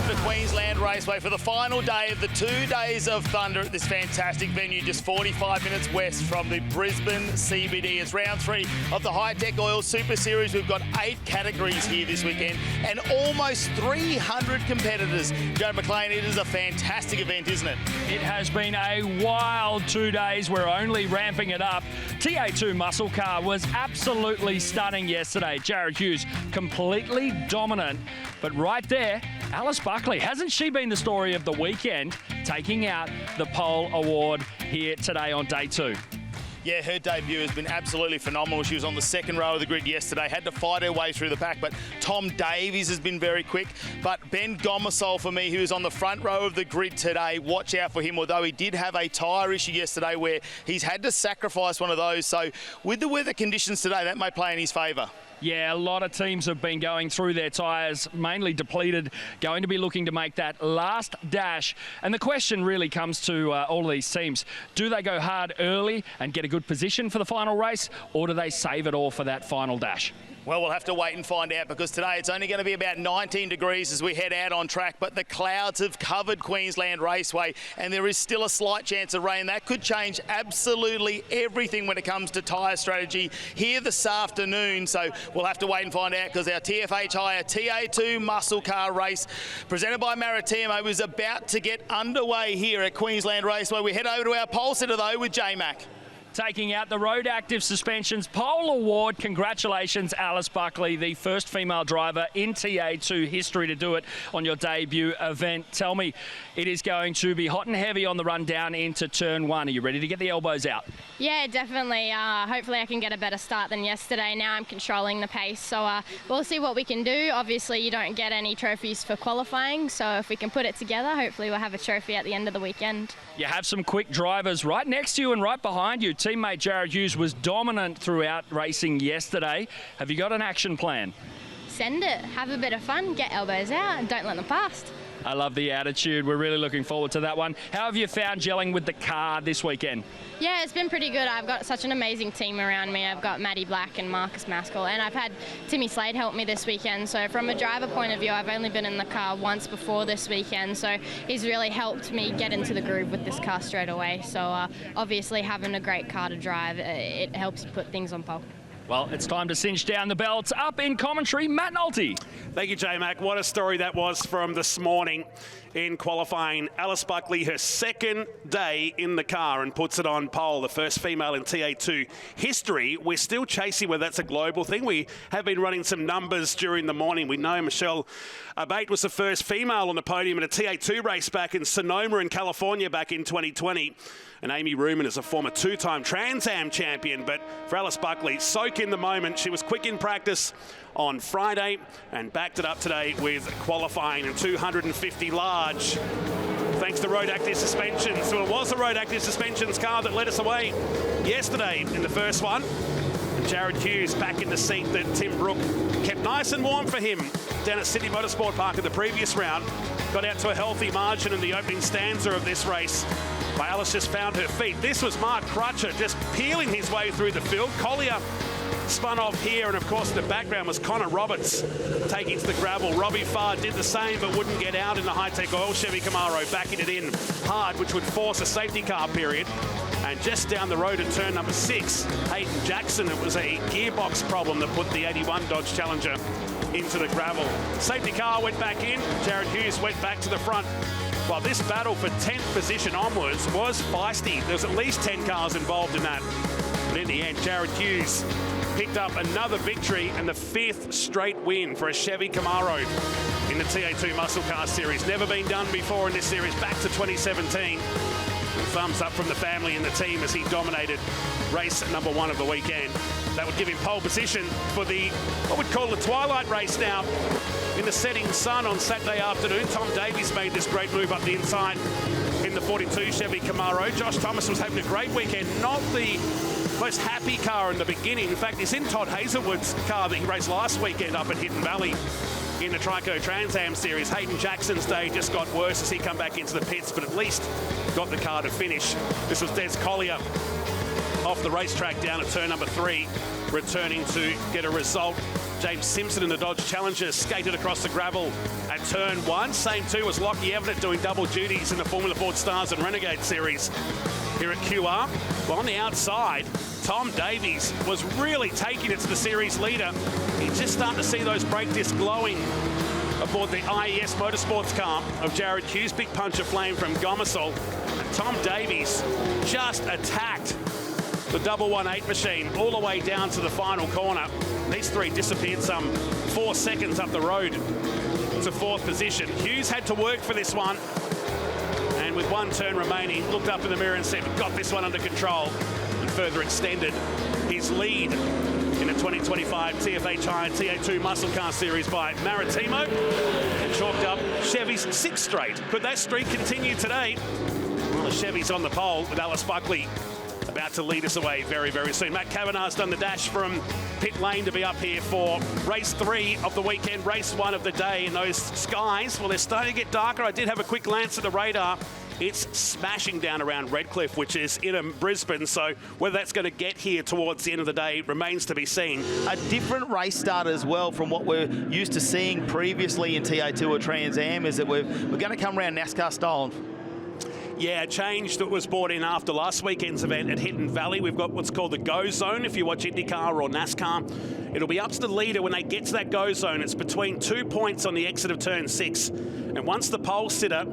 to Queensland Raceway for the final day of the 2 days of thunder at this fantastic venue, just 45 minutes west from the Brisbane CBD. It's round 3 of the Hi-Tec Oil Super Series. We've got 8 categories here this weekend and almost 300 competitors. Joe McLean, it is a fantastic event, isn't it? It has been a wild 2 days. We're only ramping it up. TA2 muscle car was absolutely stunning yesterday. Jared Hughes completely dominant. But right there, Alice Buckley, hasn't she been the story of the weekend, taking out the pole award here today on day 2? Yeah, her debut has been absolutely phenomenal. She was on the second row of the grid yesterday, had to fight her way through the pack, but Tom Davies has been very quick. But Ben Gomersol, for me, who is on the front row of the grid today, watch out for him, although he did have a tyre issue yesterday where he's had to sacrifice one of those. So with the weather conditions today, that may play in his favour. Yeah, a lot of teams have been going through their tyres, mainly depleted, going to be looking to make that last dash. And the question really comes to all of these teams. Do they go hard early and get a good position for the final race, or do they save it all for that final dash? Well, we'll have to wait and find out, because today it's only going to be about 19 degrees as we head out on track, but the clouds have covered Queensland Raceway and there is still a slight chance of rain. That could change absolutely everything when it comes to tyre strategy here this afternoon. So we'll have to wait and find out, because our TFH Hire TA2 muscle car race presented by Maritimo is about to get underway here at Queensland Raceway. We head over to our pole sitter though with J-Mac. Taking out the Road Active Suspensions Pole Award. Congratulations, Alice Buckley, the first female driver in TA2 history to do it on your debut event. Tell me, it is going to be hot and heavy on the run down into turn 1. Are you ready to get the elbows out? Yeah, definitely. Hopefully I can get a better start than yesterday. Now I'm controlling the pace, so we'll see what we can do. Obviously you don't get any trophies for qualifying, so if we can put it together, hopefully we'll have a trophy at the end of the weekend. You have some quick drivers right next to you and right behind you. Teammate Jared Hughes was dominant throughout racing yesterday. Have you got an action plan? Send it, have a bit of fun, get elbows out and don't let them past. I love the attitude. We're really looking forward to that one. How have you found gelling with the car this weekend? Yeah, it's been pretty good. I've got such an amazing team around me. I've got Maddie Black and Marcus Maskell, and I've had Timmy Slade help me this weekend. So from a driver point of view, I've only been in the car once before this weekend, so he's really helped me get into the groove with this car straight away. So obviously having a great car to drive, it helps you put things on pole. Well, it's time to cinch down the belts. Up in commentary, Matt Nolte. Thank you, J-Mac. What a story that was from this morning in qualifying. Alice Buckley, her second day in the car, and puts it on pole, the first female in TA2 history. We're still chasing whether that's a global thing. We have been running some numbers during the morning. We know Michelle Abate was the first female on the podium in a TA2 race back in Sonoma in California back in 2020. And Amy Ruman is a former 2-time Trans Am champion. But for Alice Buckley, soak in the moment. She was quick in practice on Friday and backed it up today with qualifying and 250 large. Thanks to Road Active Suspensions. So it was the Road Active Suspensions car that led us away yesterday in the first one. And Jared Hughes back in the seat that Tim Brook kept nice and warm for him down at Sydney Motorsport Park in the previous round. Got out to a healthy margin in the opening stanza of this race. Alice just found her feet. This was Mark Crutcher just peeling his way through the field. Collier spun off here, and of course in the background was Connor Roberts taking to the gravel. Robbie Farr did the same but wouldn't get out in the Hi-Tec Oil Chevy Camaro, backing it in hard, which would force a safety car period. And just down the road at turn number 6, Hayden Jackson, it was a gearbox problem that put the 81 Dodge Challenger into the gravel. Safety car went back in, Jared Hughes went back to the front. Well, this battle for 10th position onwards was feisty. There's at least 10 cars involved in that. But in the end, Jared Hughes picked up another victory and the 5th straight win for a Chevy Camaro in the TA2 Muscle Car Series. Never been done before in this series, back to 2017. Thumbs up from the family and the team as he dominated race number 1 of the weekend. That would give him pole position for the, what we'd call the twilight race now. In the setting sun on Saturday afternoon, Tom Davies made this great move up the inside in the 42 Chevy Camaro. Josh Thomas was having a great weekend. Not the most happy car in the beginning. In fact, he's in Todd Hazelwood's car that he raced last weekend up at Hidden Valley in the Trico Trans Am Series. Hayden Jackson's day just got worse as he come back into the pits, but at least got the car to finish. This was Des Collier off the racetrack down at turn number 3. returning to get a result. James Simpson in the Dodge Challenger skated across the gravel at turn 1. Same too was Lockie Evatt doing double duties in the Formula Ford Stars and Renegade Series here at QR. Well, on the outside, Tom Davies was really taking it to the series leader. He's just starting to see those brake discs glowing aboard the IES Motorsports car of Jared Hughes. Big punch of flame from Gomersall. And Tom Davies just attacked the 118 machine all the way down to the final corner. These three disappeared some 4 seconds up the road to 4th position. Hughes had to work for this one. And with 1 turn remaining, looked up in the mirror and said, got this one under control, and further extended his lead in the 2025 TFH Hire TA2 Muscle Car Series by Maritimo, and chalked up Chevy's 6th straight. Could that streak continue today? Well, the Chevy's on the pole with Alice Buckley about to lead us away very, very soon. Matt Kavanagh's done the dash from pit lane to be up here for race 3 of the weekend, race 1 of the day. And those skies, well, they're starting to get darker. I did have a quick glance at the radar. It's smashing down around Redcliffe, which is in Brisbane. So whether that's going to get here towards the end of the day remains to be seen. A different race start as well from what we're used to seeing previously in TA2 or Trans Am, is that we're going to come around NASCAR style. Yeah, a change that was brought in after last weekend's event at Hidden Valley. We've got what's called the go zone. If you watch IndyCar or NASCAR, it'll be up to the leader when they get to that go zone. It's between 2 points on the exit of turn 6. And once the pole sitter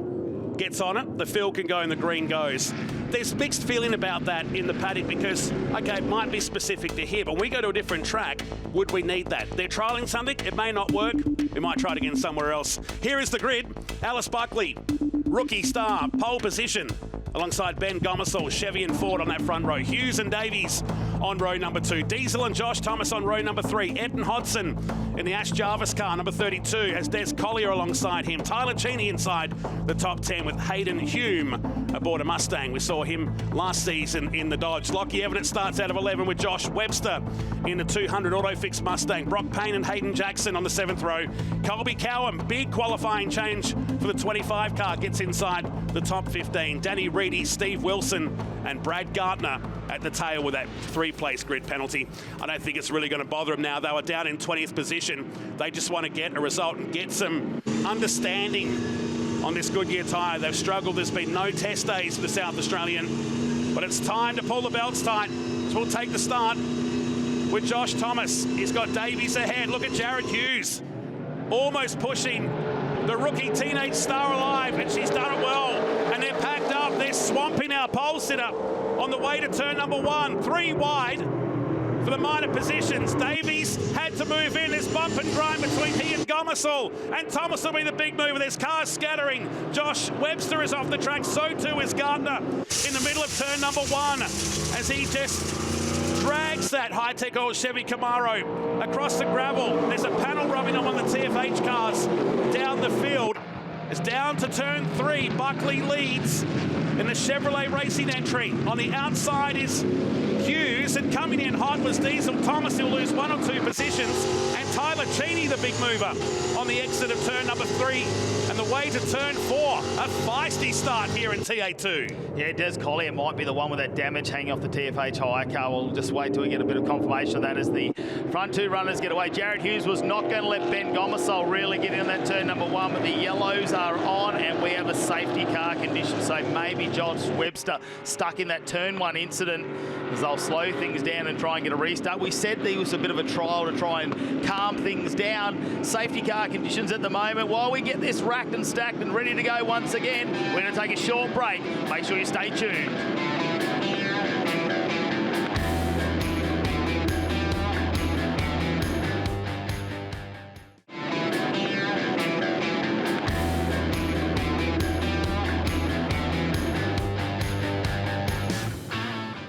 gets on it, the field can go and the green goes. There's mixed feeling about that in the paddock because, okay, it might be specific to here, but when we go to a different track, would we need that? They're trialling something, it may not work, we might try it again somewhere else. Here is the grid. Alice Buckley, rookie star, pole position, alongside Ben Gomersall, Chevy and Ford on that front row. Hughes and Davies on row number 2. Diesel and Josh Thomas on row number 3. Etten Hodson in the Ash Jarvis car, number 32, has Des Collier alongside him. Tyler Cheney inside the top 10 with Hayden Hume aboard a Mustang. We saw him last season in the Dodge. Lockie Evatt starts out of 11 with Josh Webster in the 200 Autofix Mustang. Brock Payne and Hayden Jackson on the 7th row. Colby Cowan, big qualifying change for the 25 car, gets inside the top 15. Danny Reedy, Steve Wilson and Brad Gardner at the tail with that 3-place grid penalty. I don't think it's really going to bother them now. They were down in 20th position. They just want to get a result and get some understanding on this Goodyear tyre. They've struggled. There's been no test days for the South Australian, but it's time to pull the belts tight. So we'll take the start with Josh Thomas. He's got Davies ahead. Look at Jared Hughes, almost pushing the rookie teenage star alive, and she's done it well. And they're packed up. They're swamping our pole sitter on the way to turn number 1. 3 wide for the minor positions. Davies had to move in. There's bump and grind between he and Gomersall. And Thomas will be the big mover. There's cars scattering. Josh Webster is off the track. So too is Gardner in the middle of turn number 1 as he just drags that Hi-Tec old Chevy Camaro across the gravel. There's a panel rubbing on one of the TFH cars down the field. It's down to turn 3. Buckley leads in the Chevrolet Racing entry. On the outside is Hughes, and coming in hot was Diesel. Thomas will lose 1 or 2 positions, and Tyler Cheney, the big mover, on the exit of turn number 3. And the way to turn 4, a feisty start here in TA2. Yeah, Des Collier might be the one with that damage hanging off the TFH Hire car. We'll just wait till we get a bit of confirmation of that as the front 2 runners get away. Jared Hughes was not going to let Ben Gomersall really get in that turn number 1, but the yellows are on, and we have a safety car condition, so maybe Josh Webster stuck in that turn 1 incident as they'll slow things down and try and get a restart. We said there was a bit of a trial to try and calm things down. Safety car conditions at the moment. While we get this racked and stacked and ready to go once again, we're going to take a short break. Make sure you stay tuned.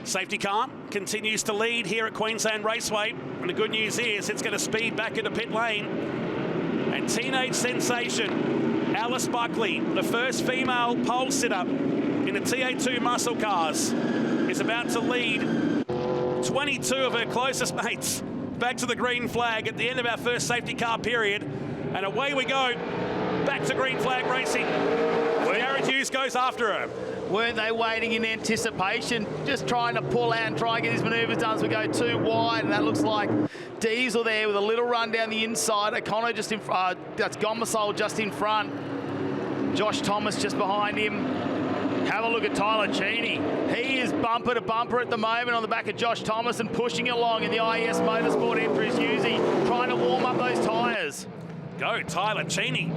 Safety car continues to lead here at Queensland Raceway, and the good news is it's going to speed back into pit lane. And teenage sensation Alice Buckley, the first female pole sitter in the TA2 muscle cars, is about to lead 22 of her closest mates back to the green flag at the end of our first safety car period. And away we go, back to green flag racing. Jared Hughes Hughes goes after her. Weren't they waiting in anticipation, just trying to pull out and try and get his manoeuvres done as we go too wide, and that looks like Diesel there with a little run down the inside. O'Connor just in front, that's Gomersole just in front. Josh Thomas just behind him. Have a look at Tyler Cheney. He is bumper to bumper at the moment on the back of Josh Thomas and pushing along in the IES Motorsport entries using, trying to warm up those tyres. Go Tyler Cheney,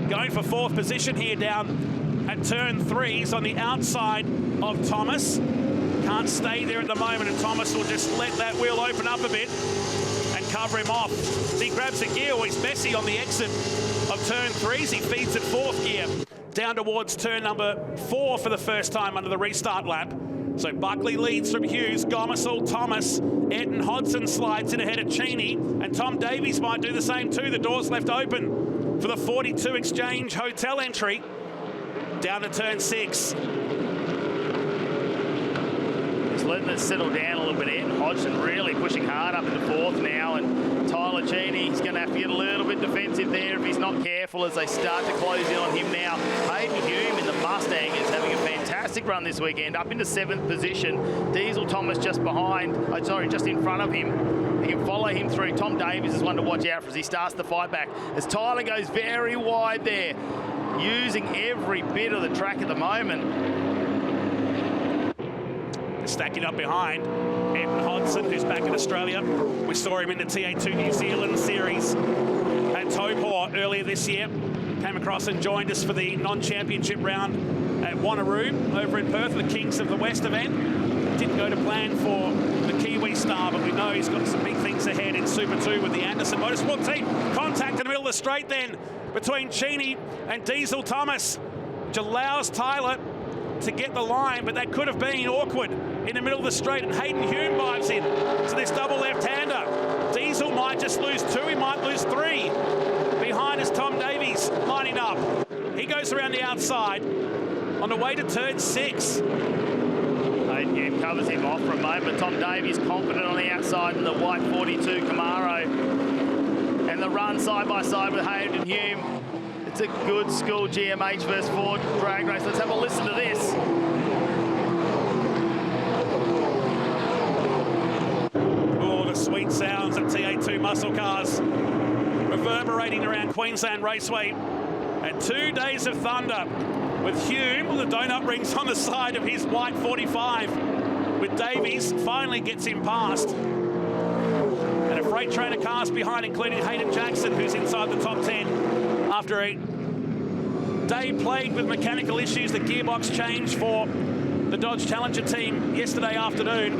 going for 4th position here down at turn 3s on the outside of Thomas. Can't stay there at the moment, and Thomas will just let that wheel open up a bit and cover him off. As he grabs the gear, he's messy on the exit of turn 3s. He feeds it 4th gear down towards turn number 4 for the first time under the restart lap. So Buckley leads from Hughes, Gomersole, Thomas, Ayrton Hodson slides in ahead of Cheney, and Tom Davies might do the same too. The door's left open for the 42 Exchange Hotel entry down to turn 6. Just letting it settle down a little bit. Ayrton Hodgson really pushing hard up into 4th now, and Tyler Cheney, he's going to have to get a little bit defensive there if he's not careful as they start to close in on him now. Hayden Hume in the Mustang is having a fantastic run this weekend, up into 7th position. Diesel Thomas just behind, just in front of him. He can follow him through. Tom Davies is one to watch out for as he starts the fight back. As Tyler goes very wide there, using every bit of the track at the moment. Stacking up behind Ayrton Hodson, who's back in Australia. We saw him in the TA2 New Zealand series at Taupo earlier this year. Came across and joined us for the non-championship round at Wanneroo over in Perth, the Kings of the West event. Didn't go to plan for the Kiwi star, but we know he's got some big things ahead in Super 2 with the Anderson Motorsport team. Contact in the middle of the straight then between Cheney and Diesel Thomas, which allows Tyler to get the line, but that could have been awkward in the middle of the straight, and Hayden Hume dives in to this double left-hander. Diesel might just lose 2, he might lose 3. Behind is Tom Davies lining up. He goes around the outside on the way to turn 6. Hayden Hume covers him off for a moment. Tom Davies confident on the outside in the white 42 Camaro. And the run side by side with Hayden Hume. It's a good school GMH versus Ford drag race. Let's have a listen to this. Oh, the sweet sounds of TA2 muscle cars reverberating around Queensland Raceway. And 2 days of thunder with Hume, the donut rings on the side of his white 45. With Davies, finally gets him past. And a freight train of cars behind, including Hayden Jackson, who's inside the top 10. After a day plagued with mechanical issues, the gearbox changed for the Dodge Challenger team yesterday afternoon,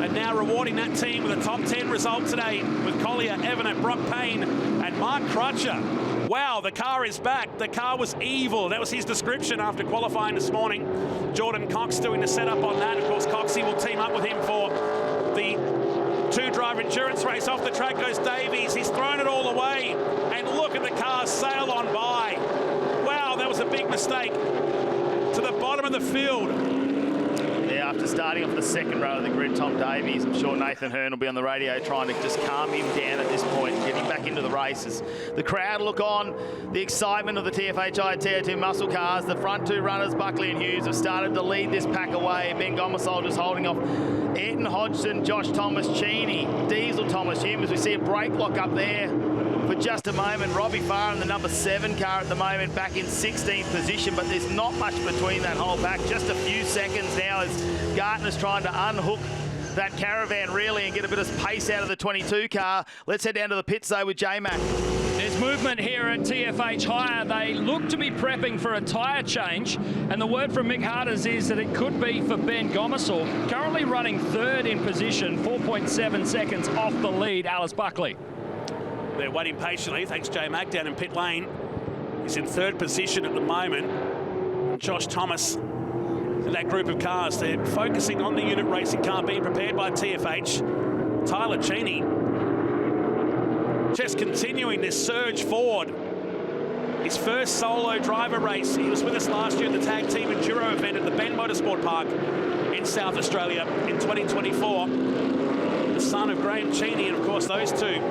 and now rewarding that team with a top 10 result today with Collier, Evanet, Brock Payne and Mark Crutcher. Wow, the car is back. The car was evil. That was his description after qualifying this morning. Jordan Cox doing the setup on that. Of course, Coxie will team up with him for the 2-driver endurance race. Off the track goes Davies. He's thrown it all away. And look at the car sail on by. Wow, that was a big mistake. To the bottom of the field. Yeah, after starting off the second row of the grid, Tom Davies, I'm sure Nathan Hearn will be on the radio trying to just calm him down at this point and get him back into the races. The crowd look on, the excitement of the TFH Hire TA2 muscle cars. The front 2 runners, Buckley and Hughes, have started to lead this pack away. Ben Gomersole just holding off Ayrton Hodgson, Josh Thomas, Cheney, Diesel Thomas, Hume, as we see a brake block up there for just a moment. Robbie Farr in the number 7 car at the moment, back in 16th position, but there's not much between that whole pack. Just a few seconds now as Gartner's trying to unhook that caravan really and get a bit of pace out of the 22 car. Let's head down to the pits though with J-Mac. There's movement here at TFH Hire. They look to be prepping for a tyre change, and the word from Mick Harders is that it could be for Ben Gomersole, currently running 3rd in position, 4.7 seconds off the lead, Alice Buckley. They're waiting patiently. Thanks, J-Mac, down in pit lane. He's in 3rd position at the moment. And Josh Thomas and that group of cars, they're focusing on the unit racing car being prepared by TFH. Tyler Cheney just continuing this surge forward. His first solo driver race. He was with us last year at the Tag Team Enduro event at the Bend Motorsport Park in South Australia in 2024. The son of Graham Cheney, and of course those two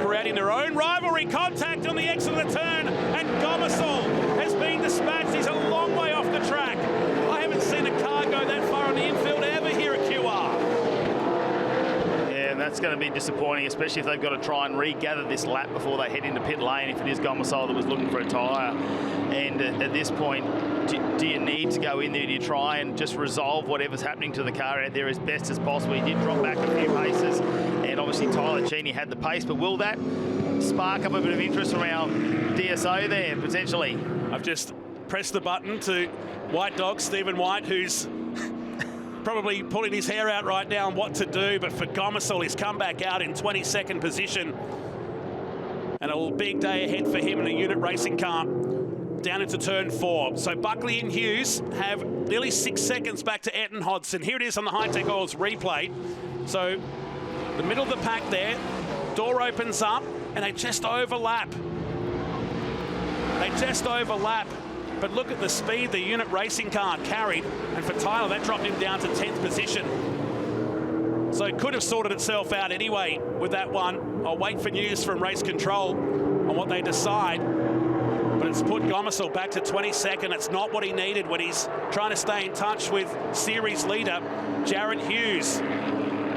creating their own rivalry. Contact on the exit of the turn, and Gomersole has been dispatched. He's a long way off that's going to be disappointing, especially if they've got to try and regather this lap before they head into pit lane, if it is Gomersole that was looking for a tyre. And at this point, do you need to go in there? Do you try and just resolve whatever's happening to the car out there as best as possible? He did drop back a few paces, and obviously Tyler Cheney had the pace, but will that spark up a bit of interest around DSO there, potentially? I've just pressed the button to White Dog, Stephen White, who's probably pulling his hair out right now on what to do, but for Gomersole, he's come back out in 22nd position. And a big day ahead for him in a unit racing car down into turn 4. So Buckley and Hughes have nearly 6 seconds back to Etten Hodson. Here it is on the Hi-Tec Oils replay. So the middle of the pack there, door opens up, and they just overlap. They just overlap. But look at the speed the unit racing car carried, and for Tyler, that dropped him down to 10th position. So it could have sorted itself out anyway with that one. I'll wait for news from race control on what they decide. But it's put Gomersole back to 22nd. It's not what he needed when he's trying to stay in touch with series leader Jared Hughes,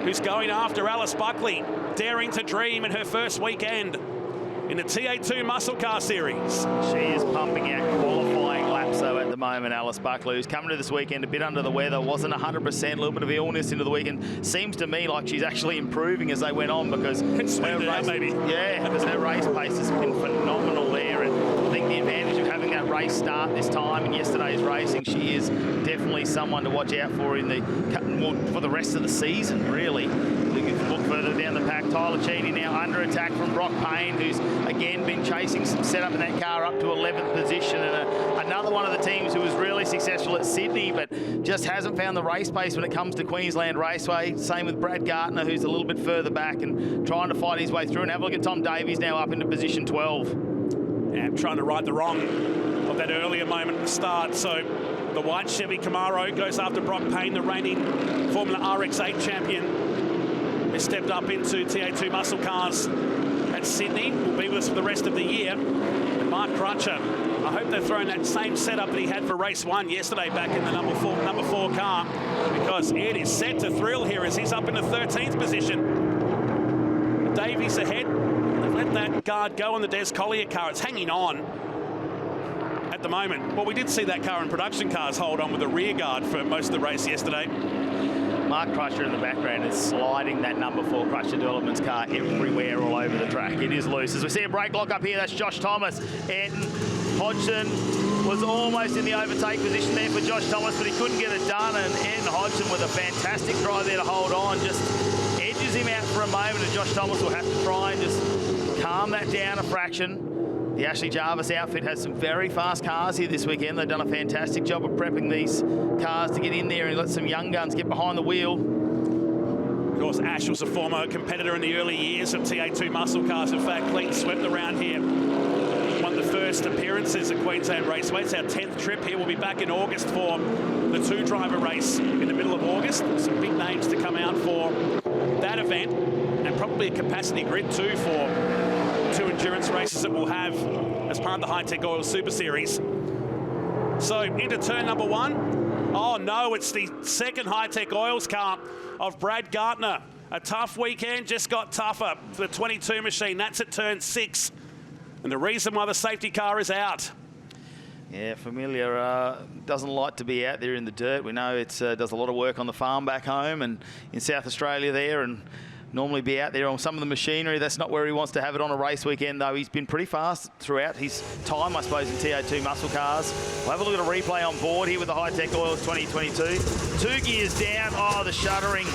who's going after Alice Buckley, daring to dream in her first weekend in the TA2 Muscle Car Series. She is pumping out qualifying laps, though, at the moment, Alice Buckley, who's coming to this weekend a bit under the weather, wasn't 100%, a little bit of illness into the weekend. Seems to me like she's actually improving as they went on, because her race, because her race pace has been phenomenal there. And I think the advantage of having that race start this time in yesterday's racing, she is definitely someone to watch out for in the rest of the season, really. Look further down the pack. Tyler Cheney now under attack from Brock Payne, who's again been chasing some setup in that car up to 11th position, and another one of the teams who was really successful at Sydney but just hasn't found the race pace when it comes to Queensland Raceway. Same with Brad Gartner, who's a little bit further back and trying to fight his way through. And have a look at Tom Davies now up into position 12. Yeah, trying to right the wrong of that earlier moment at the start. So the white Chevy Camaro goes after Brock Payne, the reigning Formula RX8 champion. They stepped up into TA2 muscle cars at Sydney. Will be with us for the rest of the year. And Mark Crutcher, I hope they're throwing that same setup that he had for race 1 yesterday back in the number four car, because it is set to thrill here as he's up in the 13th position. Davies ahead. They've let that guard go on the Des Collier car. It's hanging on at the moment. Well, we did see that car in production cars hold on with the rear guard for most of the race yesterday. Mark Crutcher in the background is sliding that number 4 Crutcher Developments car everywhere all over the track. It is loose. As we see a brake lock up here, that's Josh Thomas. Etten Hodgson was almost in the overtake position there for Josh Thomas, but he couldn't get it done, and Etten Hodgson with a fantastic drive there to hold on, just edges him out for a moment, and Josh Thomas will have to try and just calm that down a fraction. The Ashley Jarvis outfit has some very fast cars here this weekend. They've done a fantastic job of prepping these cars to get in there and let some young guns get behind the wheel. Of course, Ash was a former competitor in the early years of TA2 muscle cars. In fact, clean swept around here. Won the first appearances at Queensland Raceway. It's our 10th trip here. We'll be back in August for the 2-driver race in the middle of August. Some big names to come out for that event, and probably a capacity grid too for 2 endurance races that we'll have as part of the Hi-Tec Oil Super Series. So into turn number 1. Oh no, it's the second Hi-Tec Oils car of Brad Gartner. A tough weekend, just got tougher for the 22 machine. That's at turn 6. And the reason why the safety car is out. Yeah, Familiar doesn't like to be out there in the dirt. We know it does a lot of work on the farm back home and in South Australia there, and normally be out there on some of the machinery. That's not where he wants to have it on a race weekend, though. He's been pretty fast throughout his time, I suppose, in TA2 muscle cars. We'll have a look at a replay on board here with the Hi-Tec Oils 2022. 2 gears down. Oh, the shuddering.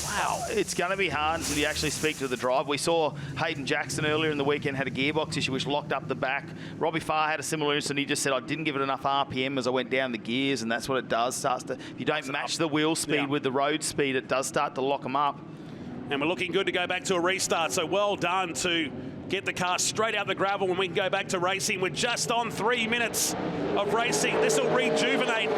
Wow, it's going to be hard until you actually speak to the driver. We saw Hayden Jackson earlier in the weekend had a gearbox issue which locked up the back. Robbie Farr had a similar incident. He just said, I didn't give it enough RPM as I went down the gears, and that's what it does. If you don't match the wheel speed with the road speed, it does start to lock them up. And we're looking good to go back to a restart, so well done to get the car straight out the gravel when we can go back to racing. We're just on 3 minutes of racing. This will rejuvenate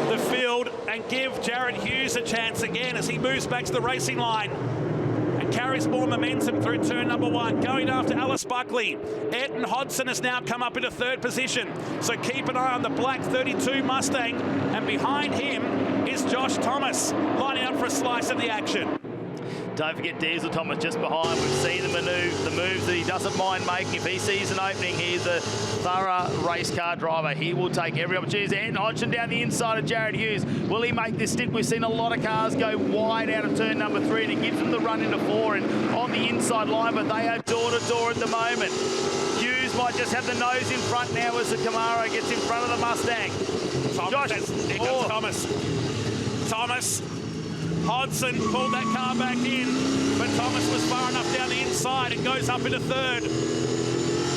the field and give Jared Hughes a chance again as he moves back to the racing line and carries more momentum through turn number 1. Going after Alice Buckley. Etten Hodgson has now come up into 3rd position. So keep an eye on the black 32 Mustang. And behind him is Josh Thomas lining up for a slice of the action. Don't forget Diesel Thomas just behind. We've seen the moves that he doesn't mind making. If he sees an opening, he's a thorough race car driver. He will take every opportunity. And Hodgson down the inside of Jared Hughes. Will he make this stick? We've seen a lot of cars go wide out of turn number 3, and it gives them the run into 4 and on the inside line, but they are door to door at the moment. Hughes might just have the nose in front now as the Camaro gets in front of the Mustang. Here comes Thomas. Hodgson pulled that car back in, but Thomas was far enough down the inside and goes up into 3rd.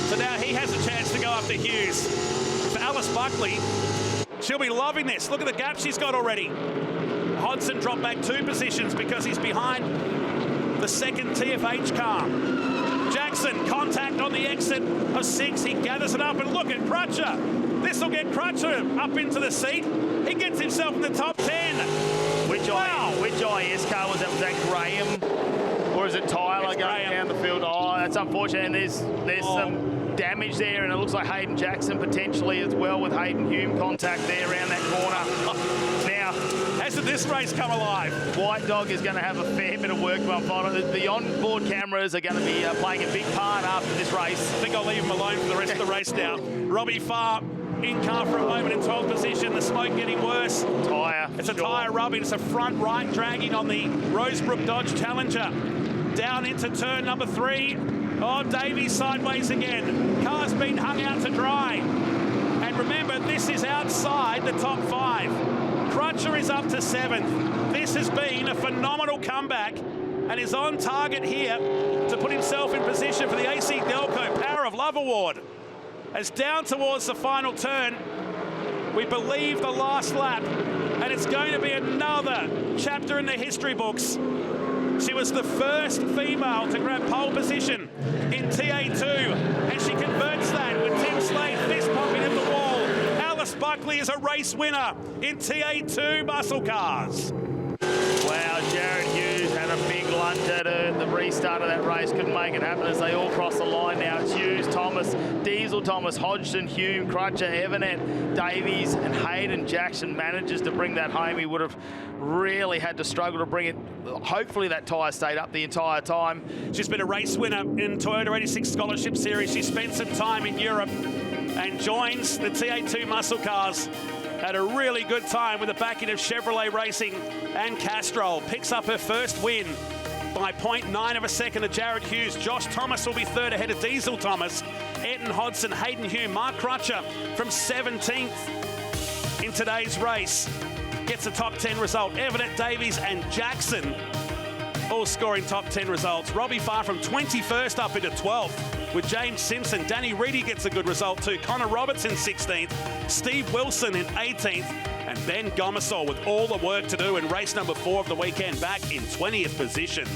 So now he has a chance to go up to Hughes. For Alice Buckley, she'll be loving this. Look at the gap she's got already. Hodgson dropped back 2 positions because he's behind the 2nd TFH car. Jackson, contact on the exit of 6. He gathers it up, and look at Crutcher. This will get Crutcher up into the seat. He gets himself in the top 10. Which IS car was that? Was that Graham? Or is it Tyler going down the field? Oh, that's unfortunate. And there's some damage there, and it looks like Hayden Jackson potentially as well, with Hayden Hume contact there around that corner. Now, hasn't this race come alive? White Dog is going to have a fair bit of work. The onboard cameras are going to be playing a big part after this race. I think I'll leave him alone for the rest of the race now. Robbie Farr in car for a moment in 12th position. The smoke getting worse. Tyre. It's a tyre rubbing. It's a front right dragging on the Rosebrook Dodge Challenger. Down into turn number 3. Oh, Davies sideways again. Car's been hung out to dry. And remember, this is outside the top 5. Crutcher is up to 7th. This has been a phenomenal comeback and is on target here to put himself in position for the AC Delco Power of Love Award. As down towards the final turn, we believe the last lap, and it's going to be another chapter in the history books. She was the first female to grab pole position in TA2, and she converts that with Tim Slade fist pumping at the wall. Alice Buckley is a race winner in TA2 muscle cars. Wow, Jared Hughes had a big lunge at her. The restart of that race couldn't make it happen as they all cross the line now. It's Hughes, Thomas, Diesel Thomas, Hodgson, Hume, Crutcher, Evanet, Davies, and Hayden Jackson manages to bring that home. He would have really had to struggle to bring it. Hopefully that tyre stayed up the entire time. She's been a race winner in Toyota 86 Scholarship Series. She spent some time in Europe and joins the TA2 muscle cars. Had a really good time with the backing of Chevrolet Racing and Castrol. Picks up her first win by 0.9 of a second to Jared Hughes. Josh Thomas will be 3rd ahead of Diesel Thomas. Eton Hodgson, Hayden Hume, Mark Crutcher from 17th in today's race. Gets a top 10 result. Evanet, Davies and Jackson all scoring top 10 results. Robbie Farr from 21st up into 12th with James Simpson. Danny Reedy gets a good result too. Connor Roberts in 16th. Steve Wilson in 18th. And Ben Gomersall with all the work to do in race number 4 of the weekend back in 20th position.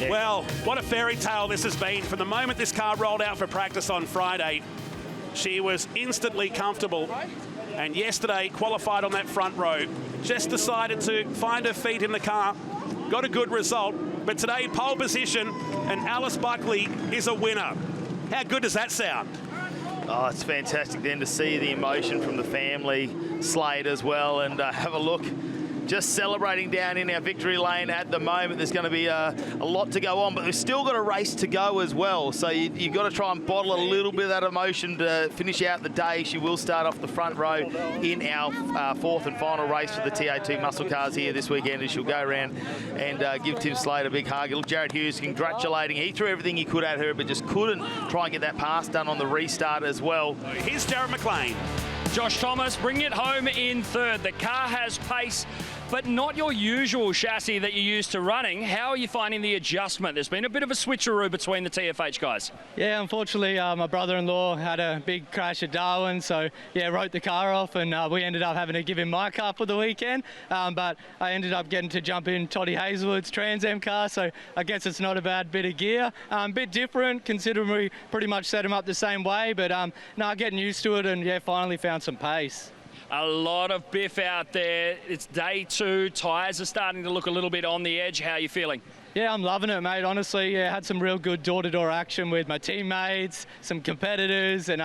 Yeah. Well, what a fairy tale this has been. From the moment this car rolled out for practice on Friday, she was instantly comfortable. And yesterday qualified on that front row. Just decided to find her feet in the car. Got a good result, but today pole position, and Alice Buckley is a winner. How good does that sound? Oh, it's fantastic then to see the emotion from the family, Slade as well, and have a look. Just celebrating down in our victory lane at the moment. There's going to be a lot to go on, but we've still got a race to go as well. So you've got to try and bottle a little bit of that emotion to finish out the day. She will start off the front row in our 4th and final race for the TA2 muscle cars here this weekend, as she'll go around and give Tim Slade a big hug. Look, Jared Hughes congratulating. He threw everything he could at her, but just couldn't try and get that pass done on the restart as well. Here's Darren McLean. Josh Thomas bringing it home in 3rd. The car has pace, but not your usual chassis that you're used to running. How are you finding the adjustment? There's been a bit of a switcheroo between the TFH guys. Yeah, unfortunately, my brother-in-law had a big crash at Darwin, so yeah, wrote the car off, and we ended up having to give him my car for the weekend. But I ended up getting to jump in Toddy Hazelwood's Trans Am car, so I guess it's not a bad bit of gear. Bit different, considering we pretty much set him up the same way, but no, getting used to it, and yeah, finally found some pace. A lot of biff out there. It's day 2. Tyres are starting to look a little bit on the edge. How are you feeling? Yeah, I'm loving it, mate. Honestly, yeah, had some real good door-to-door action with my teammates, some competitors, and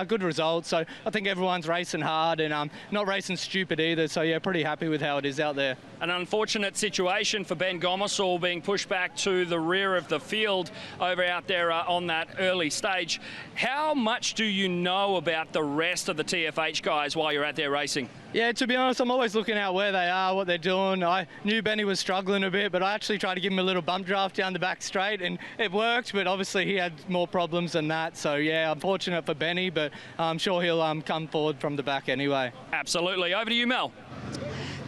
good results. So I think everyone's racing hard and not racing stupid either. So yeah, pretty happy with how it is out there. An unfortunate situation for Ben Gomersall being pushed back to the rear of the field over out there on that early stage. How much do you know about the rest of the TFH guys while you're out there racing? Yeah, to be honest, I'm always looking out where they are, what they're doing. I knew Benny was struggling a bit, but I actually tried to give him a little bump draft down the back straight, and it worked, but obviously he had more problems than that. So, yeah, unfortunate for Benny, but I'm sure he'll come forward from the back anyway. Absolutely. Over to you, Mel.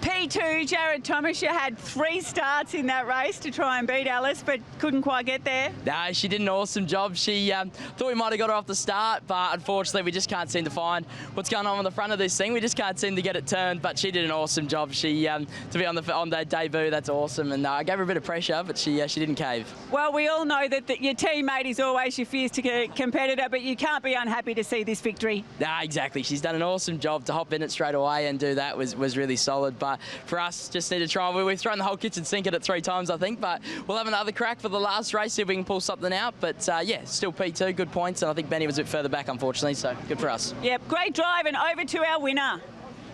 P2, Jared Thomas, you had 3 starts in that race to try and beat Alice, but couldn't quite get there. No, she did an awesome job. She thought we might have got her off the start, but unfortunately we just can't seem to find what's going on the front of this thing. We just can't seem to get it turned, but she did an awesome job. She to be on the debut, that's awesome, and I gave her a bit of pressure, but she didn't cave. Well, we all know that your teammate is always your fierce competitor, but you can't be unhappy to see this victory. Nah, exactly. She's done an awesome job. To hop in it straight away and do that was really solid, but for us, just need to try. We've thrown the whole kitchen sink at it 3 times, I think, but we'll have another crack for the last race, see if we can pull something out. But yeah, still P2, good points, and I think Benny was a bit further back, unfortunately, so good for us. Yep, great drive, and over to our winner.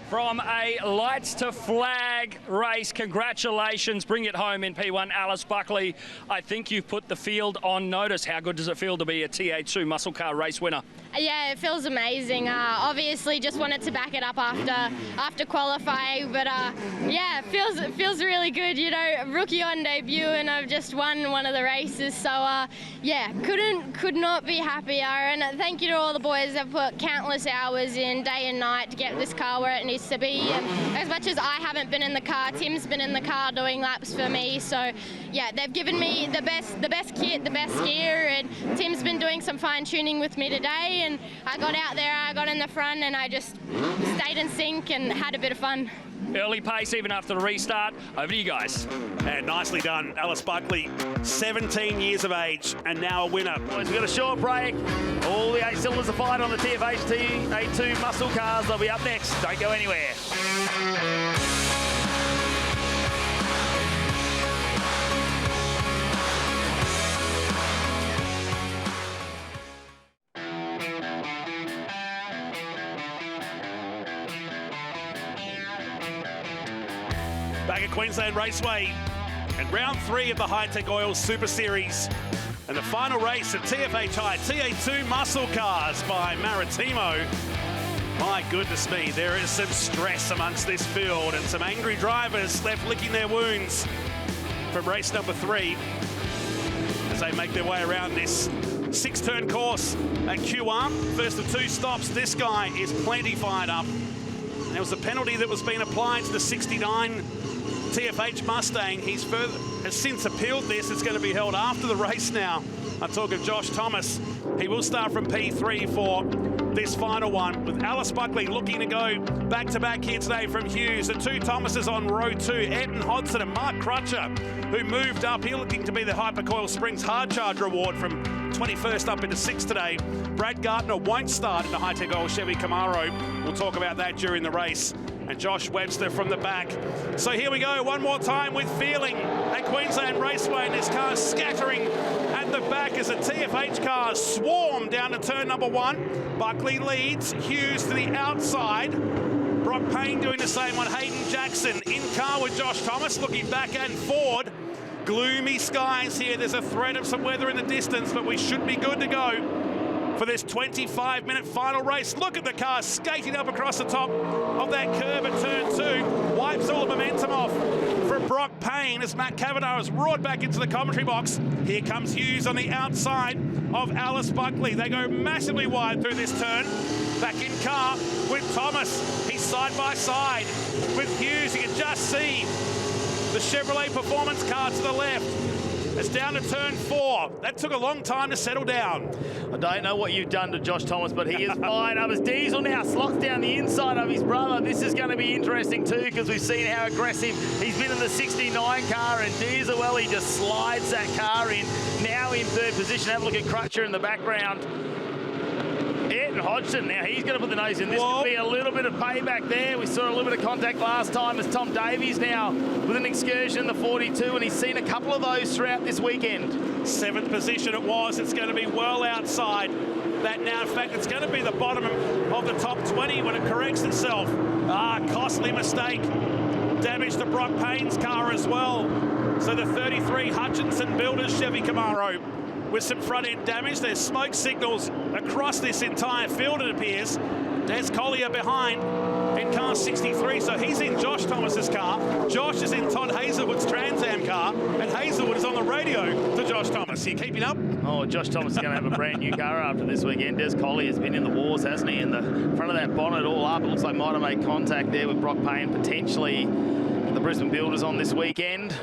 From a lights to flag race, congratulations, bring it home in P1, Alice Buckley. I think you've put the field on notice. How good does it feel to be a TA2 muscle car race winner? Yeah, it feels amazing. Obviously, just wanted to back it up after qualifying, but yeah, it feels really good. You know, rookie on debut, and I've just won one of the races. So yeah, could not be happier. And thank you to all the boys that put countless hours in, day and night, to get this car where it needs to be. And as much as I haven't been in the car, Tim's been in the car doing laps for me. So yeah, they've given me the best kit, the best gear, and Tim's been doing some fine tuning with me today. And I got out there, I got in the front, and I just stayed in sync and had a bit of fun. Early pace even after the restart. Over to you guys. And nicely done, Alice Buckley, 17 years of age and now a winner. Boys, we've got a short break. All the 8 cylinders are fired on the TFH TA2 muscle cars. They'll be up next. Don't go anywhere. Back at Queensland Raceway and round 3 of the Hi-Tec Oil Super Series. And the final race at TFH Hire TA2 muscle cars by Maritimo. My goodness me, there is some stress amongst this field and some angry drivers left licking their wounds from race number 3 as they make their way around this 6-turn course at QR. First of 2 stops, this guy is plenty fired up. There was a penalty that was being applied to the 69 TFH Mustang. Has since appealed this. It's going to be held after the race now. I talk of Josh Thomas. He will start from P3 for this final one, with Alice Buckley looking to go back-to-back here today from Hughes. The 2 Thomases on row 2, Evan Hodson and Mark Crutcher, who moved up. Here looking to be the Hypercoil Springs Hard Charge Reward from 21st up into 6th today. Brad Gardner won't start in the Hi-Tec Oil Chevy Camaro. We'll talk about that during the race. And Josh Webster from the back. So here we go, one more time with feeling at Queensland Raceway, and this car scattering at the back as the TFH cars swarm down to turn number 1. Buckley leads, Hughes to the outside. Brock Payne doing the same one. Hayden Jackson in car with Josh Thomas, looking back and forward. Gloomy skies here. There's a threat of some weather in the distance, but we should be good to go for this 25-minute final race. Look at the car skating up across the top of that curve at turn 2. Wipes all the momentum off for Brock Payne as Matt Cavanaugh is roared back into the commentary box. Here comes Hughes on the outside of Alice Buckley. They go massively wide through this turn. Back in car with Thomas. He's side by side with Hughes. You can just see the Chevrolet Performance car to the left. It's down to turn 4. That took a long time to settle down. I don't know what you've done to Josh Thomas, but he is fine up as Diesel now slots down the inside of his brother. This is going to be interesting too, because we've seen how aggressive he's been in the 69 car, and Diesel, well, he just slides that car in. Now in 3rd position. Have a look at Crutcher in the background. Ayrton Hodgson, now he's going to put the nose in. This could be a little bit of payback there. We saw a little bit of contact last time as Tom Davies now with an excursion in the 42, and he's seen a couple of those throughout this weekend. 7th position it was. It's going to be well outside that now. In fact, it's going to be the bottom of the top 20 when it corrects itself. Costly mistake. Damage to Brock Payne's car as well. So the 33 Hutchinson Builders Chevy Camaro with some front-end damage. There's smoke signals across this entire field, it appears. Des Collier behind in car 63, so he's in Josh Thomas's car. Josh is in Todd Hazelwood's Trans Am car, and Hazelwood is on the radio to Josh Thomas. Are you keeping up? Oh, Josh Thomas is going to have a brand new car after this weekend. Des Collier has been in the wars, hasn't he? And the front of that bonnet all up. It looks like might have made contact there with Brock Payne, potentially the Brisbane Builders on this weekend.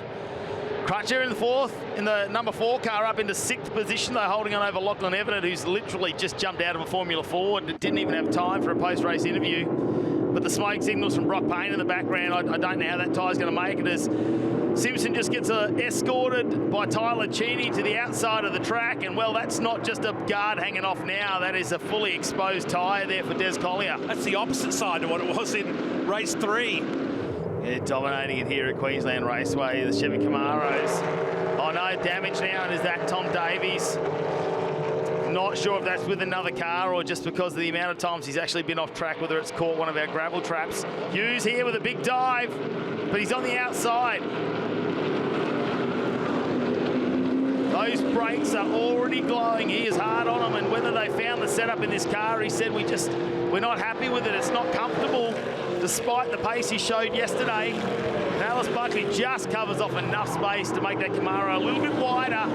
Crutcher in the 4th, in the number 4 car, up into 6th position, though, holding on over Lachlan Evanet, who's literally just jumped out of a Formula 4 and didn't even have time for a post-race interview. But the smoke signals from Brock Payne in the background, I don't know how that tyre's going to make it, as Simpson just gets escorted by Tyler Cheney to the outside of the track, and, well, that's not just a guard hanging off now, that is a fully exposed tyre there for Des Collier. That's the opposite side of what it was in race 3. Yeah, dominating it here at Queensland Raceway, the Chevy Camaros. Oh no, damage now, and is that Tom Davies? Not sure if that's with another car or just because of the amount of times he's actually been off track, whether it's caught one of our gravel traps. Hughes here with a big dive, but he's on the outside. Those brakes are already glowing. He is hard on them, and whether they found the setup in this car, he said, we're not happy with it. It's not comfortable, despite the pace he showed yesterday. And Alice Buckley just covers off enough space to make that Camaro a little bit wider.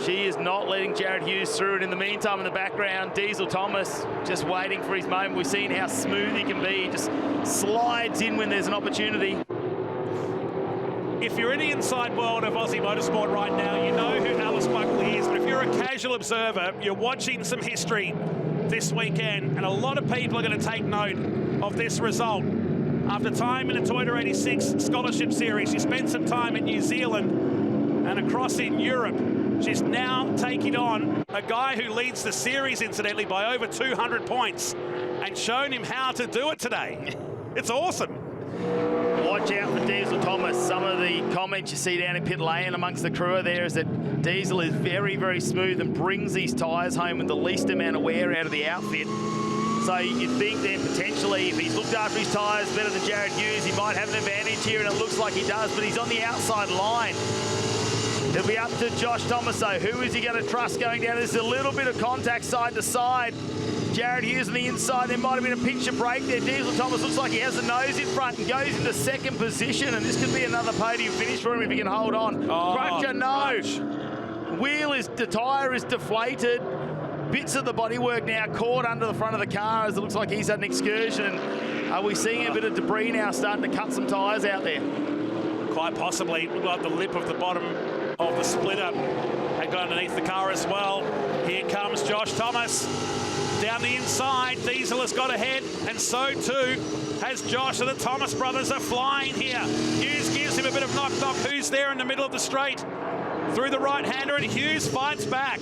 She is not letting Jared Hughes through, and in the meantime, in the background, Diesel Thomas just waiting for his moment. We've seen how smooth he can be. He just slides in when there's an opportunity. If you're in the inside world of Aussie motorsport right now, you know who Alice Buckley is. But if you're a casual observer, you're watching some history this weekend, and a lot of people are going to take note of this result. After time in the Toyota 86 Scholarship Series, she spent some time in New Zealand and across in Europe. She's now taking on a guy who leads the series, incidentally, by over 200 points, and shown him how to do it today. It's awesome. Watch out for Diesel Thomas. Some of the comments you see down in pit lane amongst the crew there is that Diesel is very, very smooth and brings these tyres home with the least amount of wear out of the outfit. So you'd think then potentially if he's looked after his tyres better than Jared Hughes, he might have an advantage here, and it looks like he does, but he's on the outside line. It'll be up to Josh Thomas, though. Who is he going to trust going down? There's a little bit of contact side to side. Jared Hughes on the inside. There might have been a picture break there. Diesel Thomas looks like he has the nose in front and goes into 2nd position, and this could be another podium finish for him if he can hold on. Crutcher, no. The tyre is deflated. Bits of the bodywork now caught under the front of the car as it looks like he's had an excursion. And are we seeing a bit of debris now starting to cut some tyres out there? Quite possibly. We've got the lip of the bottom of the splitter and got underneath the car as well. Here comes Josh Thomas down the inside. Diesel has got ahead, and so too has Josh, and the Thomas brothers are flying here. Hughes gives him a bit of knock-knock. Who's there in the middle of the straight? Through the right-hander, and Hughes fights back.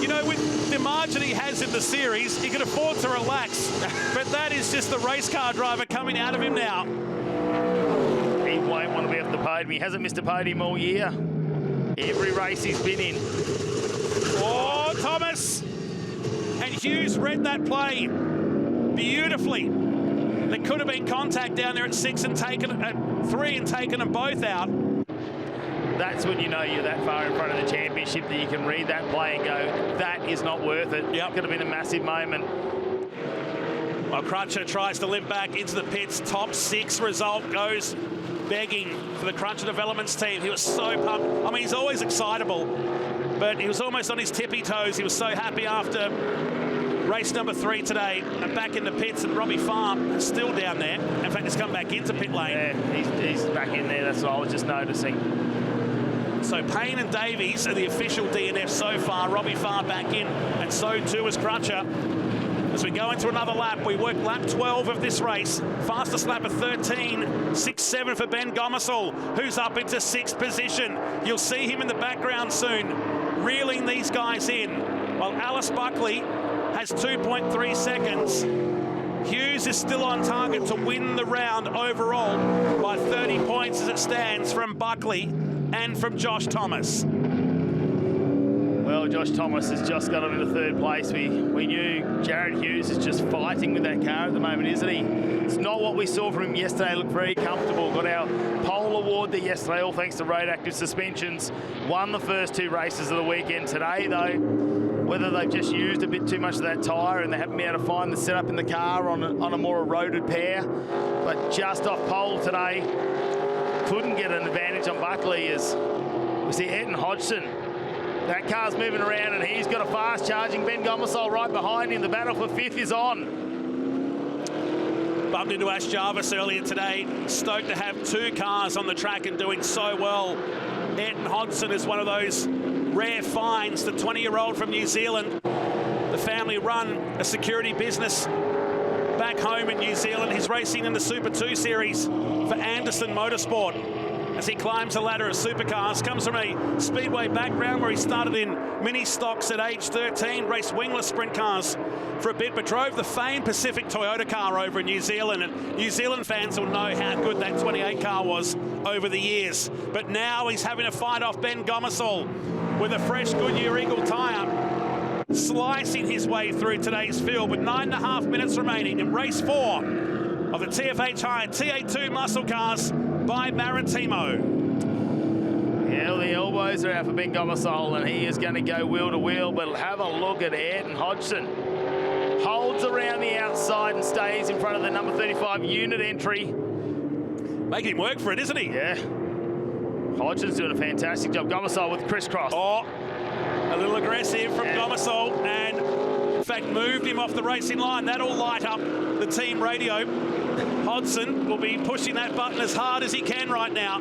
You know, with the margin he has in the series, he can afford to relax. But that is just the race car driver coming out of him now. He won't want to be off the podium. He hasn't missed a podium all year. Every race he's been in. Oh, Thomas! And Hughes read that play beautifully. There could have been contact down there at 6 and taken at 3 and taken them both out. That's when you know you're that far in front of the championship that you can read that play and go, that is not worth it. Yep. Could have been a massive moment. Well, Crutcher tries to limp back into the pits. Top 6 result goes begging for the Crutcher Developments team. He was so pumped. I mean, he's always excitable, but he was almost on his tippy toes. He was so happy after race number 3 today, and back in the pits, and Robbie Farr is still down there. In fact, he's come back into pit lane. Yeah, he's back in there. That's what I was just noticing. So Payne and Davies are the official DNF so far. Robbie Farr back in, and so too is Crutcher. As we go into another lap, we work lap 12 of this race. Fastest lap of 13.67 for Ben Gomersall, who's up into 6th position. You'll see him in the background soon, reeling these guys in. While Alice Buckley has 2.3 seconds. Hughes is still on target to win the round overall by 30 points as it stands from Buckley and from Josh Thomas. Well, Josh Thomas has just got into third place. We knew Jared Hughes is just fighting with that car at the moment, isn't he? It's not what we saw from him yesterday. Looked very comfortable. Got our pole award there yesterday, all thanks to Road Active Suspensions. Won the first 2 races of the weekend. Today, though, whether they've just used a bit too much of that tyre and they haven't been able to find the setup in the car on a more eroded pair, but just off pole today, couldn't get an advantage on Buckley as we see Ayrton Hodgson. That car's moving around and he's got a fast charging Ben Gomersall right behind him. The battle for 5th is on. Bumped into Ash Jarvis earlier today. Stoked to have 2 cars on the track and doing so well. Ayrton Hodgson is one of those rare finds. The 20-year-old from New Zealand. The family run a security business back home in New Zealand. He's racing in the Super 2 series for Anderson Motorsport. As he climbs the ladder of supercars, comes from a speedway background where he started in mini stocks at age 13, raced wingless sprint cars for a bit, but drove the famed Pacific Toyota car over in New Zealand. And New Zealand fans will know how good that 28 car was over the years. But now he's having to fight off Ben Gomersall with a fresh Goodyear Eagle tyre, slicing his way through today's field with 9.5 minutes remaining in race 4 of the TFH Hire TA2 muscle cars by Maritimo. Yeah, the elbows are out for Ben Gomersall and he is going to go wheel to wheel, but have a look at Ayrton Hodgson. Holds around the outside and stays in front of the number 35 unit entry. Making him work for it, isn't he? Yeah. Hodgson's doing a fantastic job. Gomersall with crisscross. Oh, a little aggressive from Gomersall, and in fact moved him off the racing line. That'll light up the team radio. Hodgson will be pushing that button as hard as he can right now.